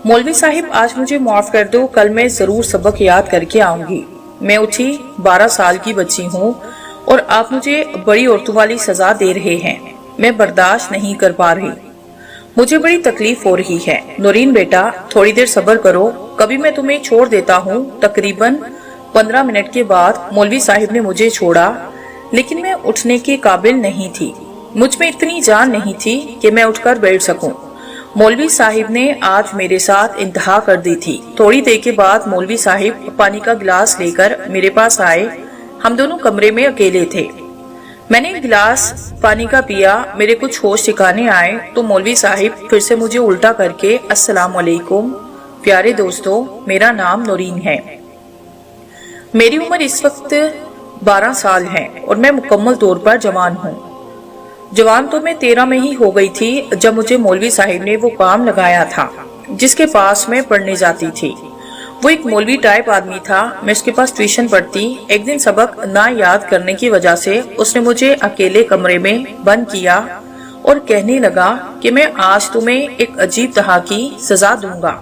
मौलवी साहिब आज मुझे माफ कर दो, कल मैं जरूर सबक याद करके आऊंगी। मैं उठी 12 साल की बच्ची हूँ और आप मुझे बड़ी औरतों वाली सजा दे रहे हैं। मैं बर्दाश्त नहीं कर पा रही, मुझे बड़ी तकलीफ हो रही है। नौरीन बेटा, थोड़ी देर सब्र करो, कभी मैं तुम्हें छोड़ देता हूँ। तकरीबन 15 मिनट के बाद मौलवी साहिब ने मुझे छोड़ा, लेकिन मैं उठने के काबिल नहीं थी। मुझ में इतनी जान नहीं थी कि मैं उठकर बैठ सकूं। मौलवी साहिब ने आज मेरे साथ इंतहा कर दी थी। थोड़ी देर के बाद मौलवी साहिब पानी का गिलास लेकर मेरे पास आए। हम दोनों कमरे में अकेले थे। मैंने एक गिलास पानी का पिया, मेरे कुछ होश ठिकाने आए तो मौलवी साहिब फिर से मुझे उल्टा करके अस्सलाम वालेकुम। प्यारे दोस्तों, मेरा नाम नौरीन है। मेरी उम्र इस वक्त 12 साल है और मैं मुकम्मल तौर पर जवान हूँ। जवान तो मैं 13 में ही हो गई थी जब मुझे मौलवी साहिब ने वो काम लगाया था जिसके पास मैं पढ़ने जाती थी। वो एक मौलवी टाइप आदमी था। मैं उसके पास ट्यूशन पढ़ती। एक दिन सबक ना याद करने की वजह से उसने मुझे अकेले कमरे में बंद किया और कहने लगा कि मैं आज तुम्हें एक अजीब तरह की सजा दूंगा।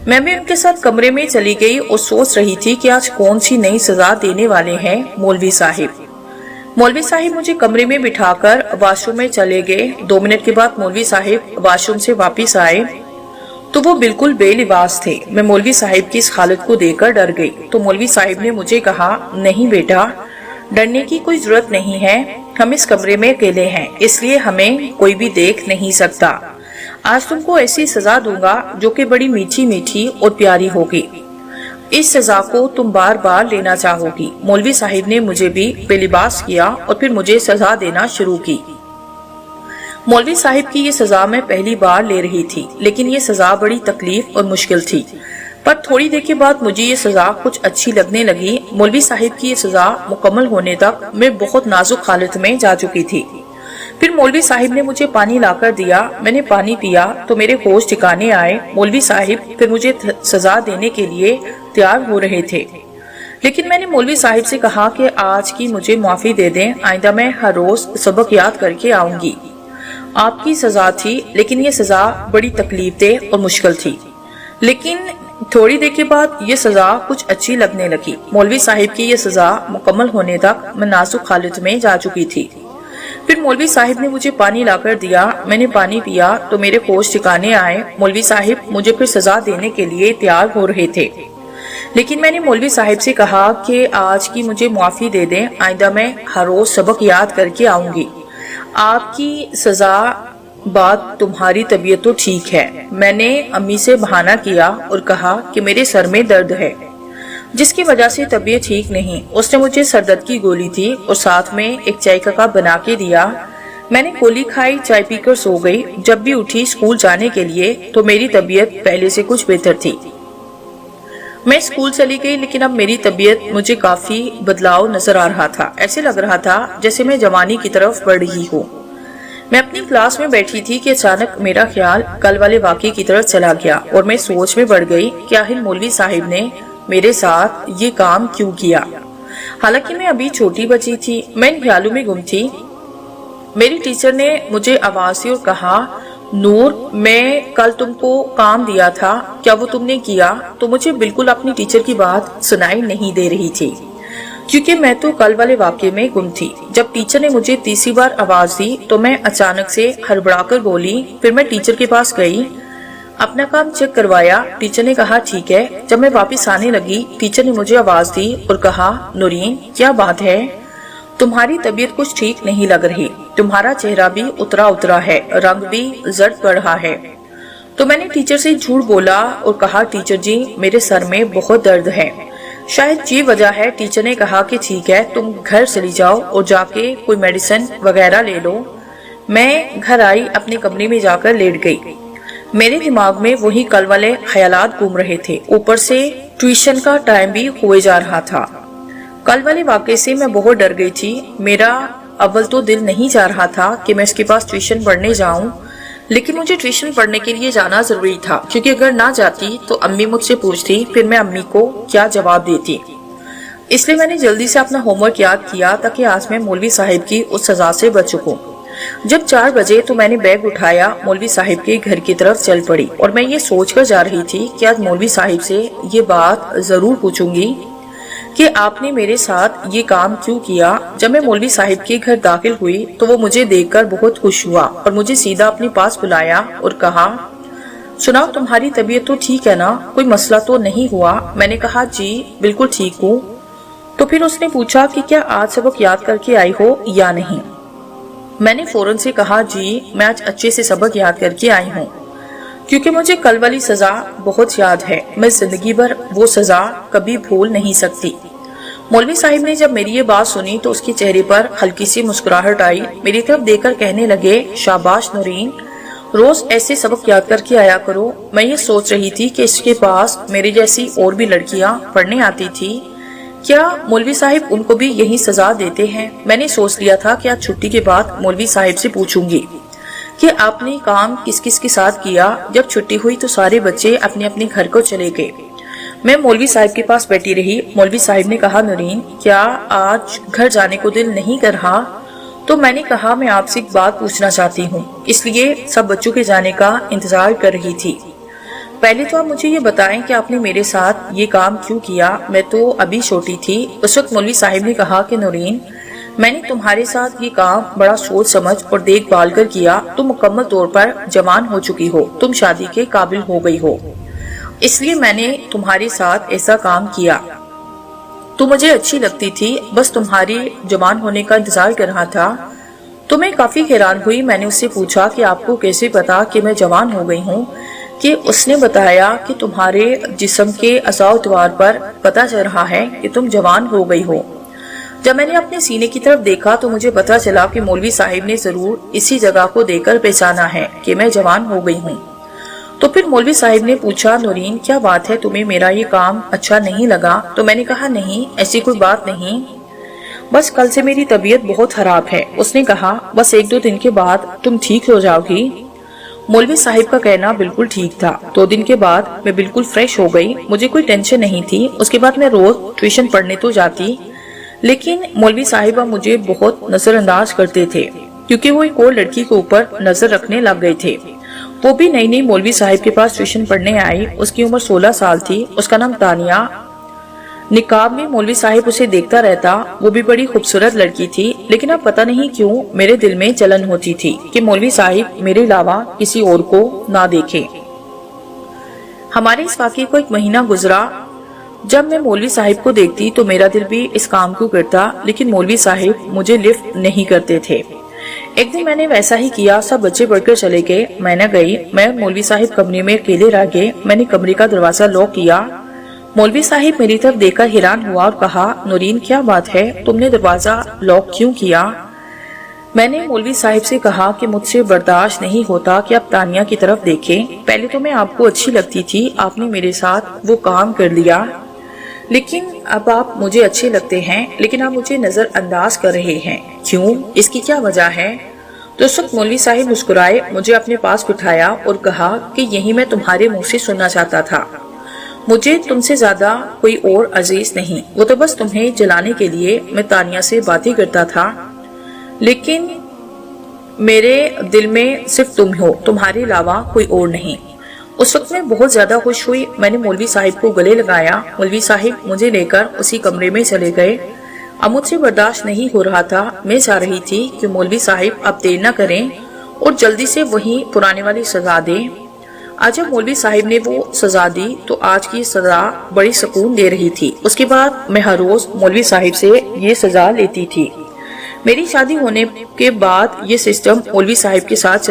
मैं भी उनके साथ कमरे में चली गई और सोच रही थी कि आज कौन सी नई सजा देने वाले हैं मौलवी साहिब। मौलवी साहिब मुझे कमरे में बिठाकर वॉशरूम में चले गए। 2 मिनट के बाद मौलवी साहिब वॉशरूम से वापस आए तो वो बिल्कुल बेलिबास थे। मैं मौलवी साहिब की इस हालत को देखकर डर गई तो मौलवी साहिब ने मुझे कहा, नहीं बेटा, डरने की कोई जरूरत नहीं है। हम इस कमरे में अकेले हैं, इसलिए हमें कोई भी देख नहीं सकता। आज तुमको ऐसी सजा दूंगा जो कि बड़ी मीठी मीठी और प्यारी होगी। इस सजा को तुम बार बार लेना चाहोगी। मौलवी साहिब ने मुझे भी बेलिबास किया और फिर मुझे सजा देना शुरू की। मौलवी साहिब की ये सजा मैं पहली बार ले रही थी, लेकिन ये सजा बड़ी तकलीफ और मुश्किल थी। पर थोड़ी देर के बाद मुझे ये सजा कुछ अच्छी लगने लगी। मौलवी साहिब की ये सजा मुकम्मल होने तक मैं बहुत नाजुक हालत में जा चुकी थी। फिर मौलवी साहिब ने मुझे पानी लाकर दिया। मैंने पानी पिया तो मेरे होश ठिकाने आए। मौलवी साहिब फिर मुझे सजा देने के लिए तैयार हो रहे थे, लेकिन मैंने मौलवी साहिब से कहा कि आज की मुझे माफी दे दें, आइंदा मैं हर रोज सबक याद करके आऊंगी। आपकी सजा थी, लेकिन ये सजा बड़ी तकलीफ दे और मुश्किल थी। लेकिन थोड़ी देर के बाद ये सजा कुछ अच्छी लगने लगी। मौलवी साहिब की ये सजा मुकम्मल होने तक मैं नाजुक हालत में जा चुकी थी। फिर मौलवी साहिब ने मुझे पानी लाकर दिया। मैंने पानी पिया तो मेरे होश ठिकाने आए। मौलवी साहिब मुझे फिर सजा देने के लिए तैयार हो रहे थे, लेकिन मैंने मौलवी साहिब से कहा कि आज की मुझे माफी दे दें, आइंदा मैं हर रोज सबक याद करके आऊंगी। आपकी सजा बात तुम्हारी तबीयत तो ठीक है। मैंने अम्मी से बहाना किया और कहा कि मेरे सर में दर्द है जिसकी वजह से तबीयत ठीक नहीं। उसने मुझे सरदर्द की गोली दी और साथ में एक चाय का कप बना के दिया। मैंने गोली खाई, चाय पीकर सो गई। जब भी उठी स्कूल जाने के लिए तो मेरी तबीयत पहले से कुछ बेहतर थी। मैं स्कूल चली गई, लेकिन अब मेरी तबीयत मुझे काफी बदलाव नजर आ रहा था। ऐसे लग रहा था जैसे मैं जवानी की तरफ बढ़ रही हूँ। मैं अपनी क्लास में बैठी थी कि अचानक मेरा ख्याल कल वाले वाक़े की तरफ चला गया और मैं सोच में बढ़ गई कि आखिर मौलवी साहिब ने मेरे साथ ये काम क्यों किया। हालांकि मैं अभी छोटी बच्ची थी, मैं इन ख्यालों में गुम थी। मेरी टीचर ने मुझे आवाज दी और कहा, नूर, मैं कल तुमको काम दिया था, क्या वो तुमने किया? तो मुझे बिल्कुल अपनी टीचर की बात सुनाई नहीं दे रही थी, क्योंकि मैं तो कल वाले वाक़े में गुम थी। जब टीचर ने मुझे तीसरी बार आवाज दी तो मैं अचानक से हड़बड़ाकर बोली। फिर मैं टीचर के पास गई, अपना काम चेक करवाया। टीचर ने कहा ठीक है। जब मैं वापस आने लगी, टीचर ने मुझे आवाज दी और कहा, नौरीन, क्या बात है? तुम्हारी तबीयत कुछ ठीक नहीं लग रही। तुम्हारा चेहरा भी उतरा उतरा है, रंग भी जर्द पड़ रहा है। तो मैंने टीचर से झूठ बोला और कहा, टीचर जी, मेरे सर में बहुत दर्द है, शायद ये वजह है। टीचर ने कहा कि ठीक है, तुम घर चली जाओ और जाके कोई मेडिसिन वगैरह ले लो। मैं घर आई, अपने कमरे में जाकर लेट गई। मेरे दिमाग में वही कल वाले ख्यालात घूम रहे थे। ऊपर से ट्यूशन का टाइम भी हुए जा रहा था। कल वाले वाक़े से मैं बहुत डर गई थी। मेरा अव्वल तो दिल नहीं चाह रहा था कि मैं इसके पास ट्यूशन पढ़ने जाऊं, लेकिन मुझे ट्यूशन पढ़ने के लिए जाना जरूरी था, क्योंकि अगर ना जाती तो अम्मी मुझसे पूछती, फिर मैं अम्मी को क्या जवाब देती। इसलिए मैंने जल्दी से अपना होमवर्क याद किया ताकि आज मैं मौलवी साहिब की उस सजा से बच सकूं। جب 4 بجے تو میں نے بیگ اٹھایا، مولوی صاحب کے گھر کی طرف چل پڑی اور میں یہ سوچ کر جا رہی تھی کہ آج مولوی صاحب سے یہ بات ضرور پوچھوں گی کہ آپ نے میرے ساتھ یہ کام کیوں کیا۔ جب میں مولوی صاحب کے گھر داخل ہوئی تو وہ مجھے دیکھ کر بہت خوش ہوا اور مجھے سیدھا اپنے پاس بلایا اور کہا، سناؤ تمہاری طبیعت تو ٹھیک ہے نا، کوئی مسئلہ تو نہیں ہوا؟ میں نے کہا جی بالکل ٹھیک ہوں۔ تو پھر اس نے پوچھا کہ کیا آج سبق یاد کر کے آئی ہو یا نہیں؟ میں نے فوراً سے کہا جی میں آج اچھے سے سبق یاد کر کے آئی ہوں، کیونکہ مجھے کل والی سزا بہت یاد ہے، میں زندگی بھر وہ سزا کبھی بھول نہیں سکتی۔ مولوی صاحب نے جب میری یہ بات سنی تو اس کے چہرے پر ہلکی سی مسکراہٹ آئی، میری طرف دیکھ کر کہنے لگے، شاباش نورین، روز ایسے سبق یاد کر کے آیا کرو۔ میں یہ سوچ رہی تھی کہ اس کے پاس میری جیسی اور بھی لڑکیاں پڑھنے آتی تھی، کیا مولوی صاحب ان کو بھی یہی سزا دیتے ہیں؟ میں نے سوچ لیا تھا کہ آج چھٹی کے بعد مولوی صاحب سے پوچھوں گی کہ آپ نے کام کس کس کے ساتھ کیا۔ جب چھٹی ہوئی تو سارے بچے اپنے اپنے گھر کو چلے گئے، میں مولوی صاحب کے پاس بیٹھی رہی۔ مولوی صاحب نے کہا، نورین کیا آج گھر جانے کو دل نہیں کر رہا؟ تو میں نے کہا، میں آپ سے ایک بات پوچھنا چاہتی ہوں، اس لیے سب بچوں کے جانے کا انتظار کر رہی تھی۔ پہلے تو آپ مجھے یہ بتائیں کہ آپ نے میرے ساتھ یہ کام کیوں کیا؟ میں تو ابھی چھوٹی تھی۔ اس وقت مولوی صاحب نے کہا کہ نورین، میں نے تمہارے ساتھ یہ کام بڑا سوچ سمجھ اور دیکھ بھال کر کیا، تم مکمل طور پر جوان ہو چکی ہو، تم شادی کے قابل ہو گئی ہو، اس لیے میں نے تمہارے ساتھ ایسا کام کیا۔ تو مجھے اچھی لگتی تھی، بس تمہاری جوان ہونے کا انتظار کر رہا تھا۔ تو میں کافی حیران ہوئی، میں نے اس سے پوچھا کہ آپ کو کیسے پتا کہ میں جوان ہو گئی ہوں؟ کہ اس نے بتایا کہ تمہارے جسم کے اعضاء و اطوار پر پتا چل رہا ہے کہ تم جوان ہو گئی ہو۔ جب میں نے اپنے سینے کی طرف دیکھا تو مجھے پتا چلا کہ مولوی صاحب نے ضرور اسی جگہ کو دیکھ کر پہچانا ہے کہ میں جوان ہو گئی ہوں۔ تو پھر مولوی صاحب نے پوچھا، نورین کیا بات ہے، تمہیں میرا یہ کام اچھا نہیں لگا؟ تو میں نے کہا، نہیں ایسی کوئی بات نہیں، بس کل سے میری طبیعت بہت خراب ہے۔ اس نے کہا، بس 1-2 دن کے بعد تم ٹھیک ہو جاؤ گی۔ مولوی صاحب کا کہنا بالکل ٹھیک تھا۔ 2 دن کے بعد میں بالکل فریش ہو گئی، مجھے کوئی ٹینشن نہیں تھی۔ اس کے بعد میں روز ٹیوشن پڑھنے تو جاتی، لیکن مولوی صاحبہ مجھے بہت نظر انداز کرتے تھے، کیونکہ وہ ایک اور لڑکی کے اوپر نظر رکھنے لگ گئے تھے۔ وہ بھی نئی نئی مولوی صاحب کے پاس ٹیوشن پڑھنے آئی، اس کی عمر 16 سال تھی، اس کا نام تانیہ۔ نقاب میں مولوی صاحب اسے دیکھتا رہتا، وہ بھی بڑی خوبصورت لڑکی تھی، لیکن اب پتہ نہیں کیوں میرے دل میں جلن ہوتی تھی کہ مولوی صاحب میرے علاوہ کسی اور کو نہ دیکھے۔ ہمارے اس واقعے کو 1 مہینہ گزرا۔ جب میں مولوی صاحب کو دیکھتی تو میرا دل بھی اس کام کو کرتا، لیکن مولوی صاحب مجھے لفٹ نہیں کرتے تھے۔ ایک دن میں نے ویسا ہی کیا، سب بچے پڑھ کر چلے گئے، میں نہ گئی۔ میں مولوی صاحب کمرے میں اکیلے رہ گئے۔ میں نے کمرے کا دروازہ لاک کیا۔ مولوی صاحب میری طرف دیکھ کر حیران ہوا اور کہا، نورین کیا بات ہے، تم نے دروازہ لاک کیوں کیا؟ میں نے مولوی صاحب سے کہا کہ مجھ سے برداشت نہیں ہوتا کہ آپ تانیہ کی طرف دیکھیں۔ پہلے تو میں آپ کو اچھی لگتی تھی، آپ نے میرے ساتھ وہ کام کر لیا، لیکن اب آپ مجھے اچھے لگتے ہیں، لیکن آپ مجھے نظر انداز کر رہے ہیں، کیوں؟ اس کی کیا وجہ ہے؟ تو اس وقت مولوی صاحب مسکرائے، مجھے اپنے پاس بٹھایا اور کہا کہ یہی میں تمہارے منہ سے سننا چاہتا تھا، مجھے تم سے زیادہ کوئی اور عزیز نہیں، وہ تو بس تمہیں جلانے کے لیے میں تانیہ سے باتیں کرتا تھا، لیکن میرے دل میں صرف تم ہو، تمہارے علاوہ کوئی اور نہیں۔ اس وقت میں بہت زیادہ خوش ہوئی، میں نے مولوی صاحب کو گلے لگایا۔ مولوی صاحب مجھے لے کر اسی کمرے میں چلے گئے۔ اب مجھ سے برداشت نہیں ہو رہا تھا، میں چاہ رہی تھی کہ مولوی صاحب اب دیر نہ کریں اور جلدی سے وہی پرانے والی سزا دیں۔ آج جب مولوی صاحب نے وہ سزا دی تو آج کی سزا بڑی سکون دے رہی تھی۔ اس کے بعد میں ہر روز مولوی صاحب سے یہ سزا لیتی تھی۔ میری شادی ہونے کے بعد یہ سسٹم مولوی صاحب کے ساتھ